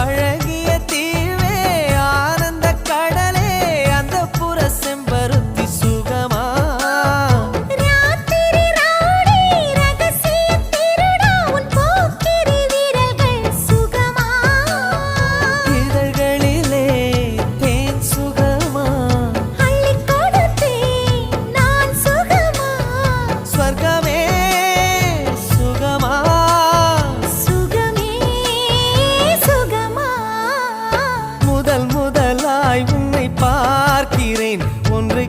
அழகிய தீவே ஆனந்த கடலே அந்த புற செம்பருத்தி சுகமா ராத்திரி ராணி ரகசிய திருடா உன் போக்கிரி வீரர்கள் சுகமா இதழ்களிலே தேன் சுகமா அள்ளி கொடுத்தேன் நான் சுகமா ஸ்வர்கமே சுகமா சுகமே சுகமா முதலாய் உன்னை பார்க்கிறேன் ஒன்று